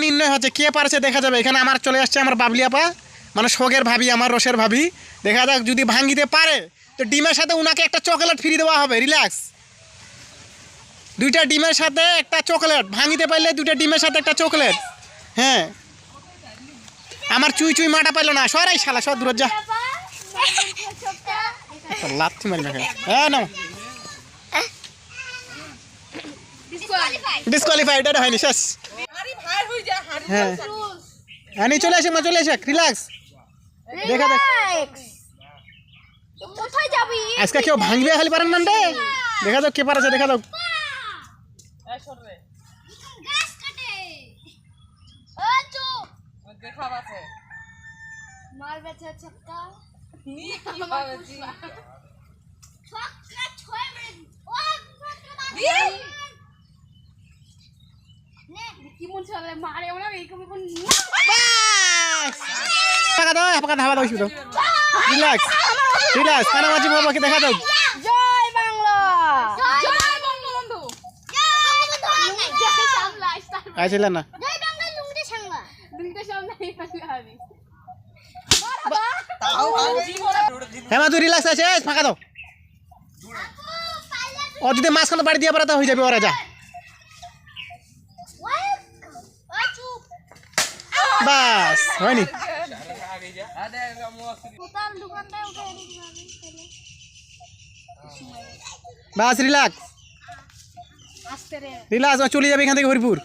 নির্ণয় হচ্ছে কে পারছে দেখা যাবে। এখানে আমার চলে আসছে আমার বাবলি আপা, মানে শোকের ভাবি, আমার রসের ভাবি। দেখা যাক যদি ভাঙিতে পারে তো ডিমের সাথে উনাকে একটা চকলেট ফ্রি দেওয়া হবে। রিল্যাক্স, 2টা ডিমের সাথে একটা চকলেট, ভাঙিতে পারলে 2টা ডিমের সাথে একটা চকলেট। হ্যাঁ, আমার চুই চুই মাটা পাইলো না, সরাই শালা সব দূর যা, লাথি মারি না। হ্যাঁ নাও, ডিসকোয়ালিফাইড, এটা হয়নি, শেষ। হ্যাঁ হ্যাঁ, নিয়ে চলে আসে, মা চলে আসে, রিল্যাক্স। দেখা দেখ আজকে কেউ ভাঙবে খালি পারেন না রে। দেখা যাক কে পারছে, দেখা যাক। রিল্যাক্স, রিল্যাক্স, কানামাছি বাবাকে দেখা দাও। জয় বাংলা, জয় বঙ্গবন্ধু। আইছিলেন না? হ্যাঁ মা তুই রিল্যাক্স আছে, ফাঁকা দাও। ও যদি মাঝখানে বাড়ি দিয়ে পারে তা হয়ে যাবে, ওরা যা। বাস হয়নি, বাস রিল্যাক্স, রিল্যাক্স, চলে যাবে এখান থেকে হরিপুর।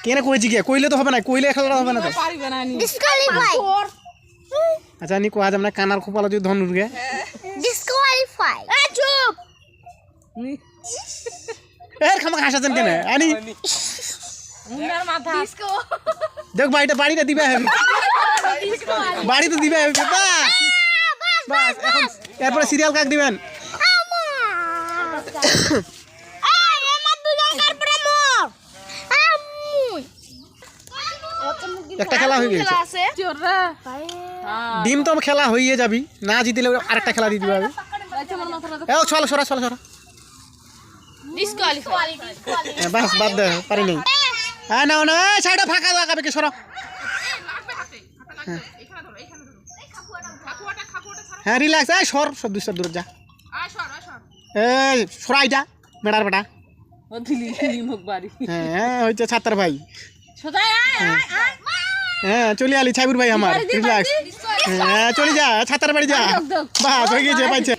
কেন কইছি কি, কইলে তো হবে না, কইলে খেলা হবে না তো। আচ্ছা নি কোয়া যাবে না, কানার খোপালা যদি ধন উঠবে ডিসকোয়ালিফাই। চুপ, এর খামা হাসাছেন কেন আনি দেখ বাড়িটা দিবে হবে, বাড়ি তো দিবে হবে। বাস এখন এরপরে সিরিয়াল কাক দিবেন। একটা খেলা হয়ে গেছে, ডিম তো খেলা হয়ে যাবি, না জিতলে আরেকটা খেলা দিয়ে দিবে। চলো সরা চলো সরা, বাস বাদ দে, পারি নেই। হ্যাঁ না না, সাইডে ফাঁকা লাগাবে কি, সরা। হ্যাঁ রিল্যাক্স, এই সর সব দুষ্টার দূর যা, এই সরাই যা মেডার বেটা। হ্যাঁ হয়েছে ছাত্র ভাই, হ্যাঁ চলে আলি ছাইবুর ভাই আমার। রিল্যাক্স, হ্যাঁ চলে যা ছাত্র বাড়ি যা, বাস হয়ে গেছে, পাইছে।